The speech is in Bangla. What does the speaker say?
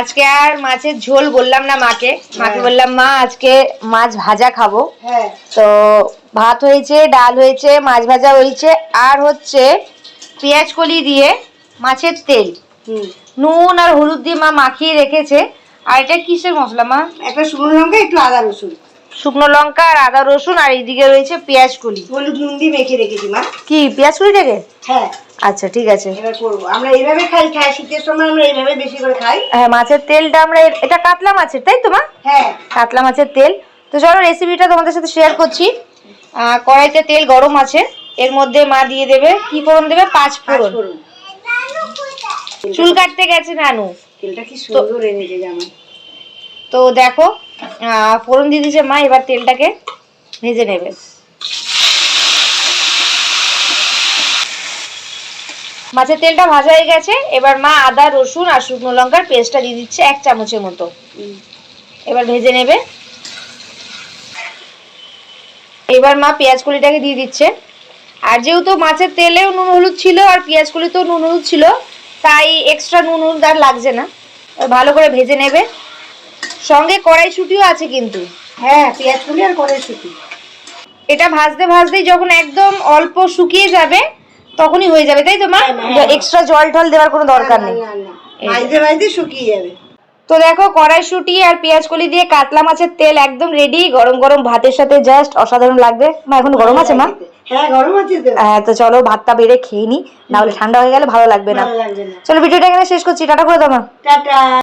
আজকে আর মাছের ঝোল বললাম না মাকে বললাম মা আজকে মাছ ভাজা খাবো। হ্যাঁ তো ভাত হয়েছে, ডাল হয়েছে, মাছ ভাজা হয়েছে, আর হচ্ছে পেঁয়াজ কলি দিয়ে মাছের তেল, নুন আর হলুদ দিয়ে মা মাখিয়ে রেখেছে। আর এটা কিসের মশলা মা? একটা শুকনো লঙ্কা, একটু আদা রসুন। শুকনো লঙ্কা আর আদা রসুন, আর এইদিকে রয়েছে পেঁয়াজ কলি। হলুদ নুন দিয়ে মেখে রেখেছি মা। কি পেঁয়াজ কলিটাকে? হ্যাঁ আচ্ছা ঠিক আছে। এবার করবো, আমরা এইভাবে খাই, শীতের সময় আমরা এইভাবে বেশি করে খাই। হ্যাঁ মাছের তেলটা আমরা এটা কাতলা মাছের, তাই তো মা? হ্যাঁ কাতলা মাছের তেল। তো চলো রেসিপিটা তোমাদের সাথে শেয়ার করছি। কড়াইতে তেল গরম আছে, এর মধ্যে মা দিয়ে দেবে কি ফোড়ন দেবে? 5 ফোড়ন। চুল কাটতে গেছে নানু। তেলটা কি সুন্দর এনেছে জামাই। তো দেখো ফোড়ন দিয়ে দিয়েছে মা, এবার তেলটাকে ভেজে নেবে। মাছের তেলটা ভাজা হয়ে গেছে, এবার মা আদা রসুন আর শুকনো লঙ্কার পেস্টটা দিয়ে দিচ্ছে 1 চামচের মতো। এবার ভেজে নেবে। এবার মা পেঁয়াজ কলিটাকে দিয়ে দিচ্ছে। আর যেহেতু মাছের তেলেও নুন হলুদ ছিল আর পেঁয়াজ কলিতেও নুন হলুদ ছিল, তাই এক্সট্রা নুন হলুদ আর লাগছে না। ভালো করে ভেজে নেবে। সঙ্গে কড়াইশুঁটিও আছে কিন্তু। হ্যাঁ পেঁয়াজ কলি আর কড়াইশুঁটি। এটা ভাজতে ভাজতেই যখন একদম অল্প শুকিয়ে যাবে তখনই হয়ে যাবে, তাই তো মা? এক্সট্রা জল টল দেওয়ার কোনো দরকার নেই। ভাজতে ভাজতে শুকিয়ে যাবে। তো দেখো কড়াইশুঁটি আর পেঁয়াজ কলি দিয়ে কাতলা মাছের তেল একদম রেডি। গরম গরম ভাতের সাথে জাস্ট অসাধারণ লাগবে। মা এখন গরম আছে মা? হ্যাঁ গরম আছে তো। হ্যাঁ তো চলো ভাতটা বেড়ে খেয়ে নি, না হলে ঠান্ডা হয়ে গেলে ভালো লাগবে না। চলো ভিডিওটা এখানে শেষ করছি, টাটা করে দাও মা। টাটা।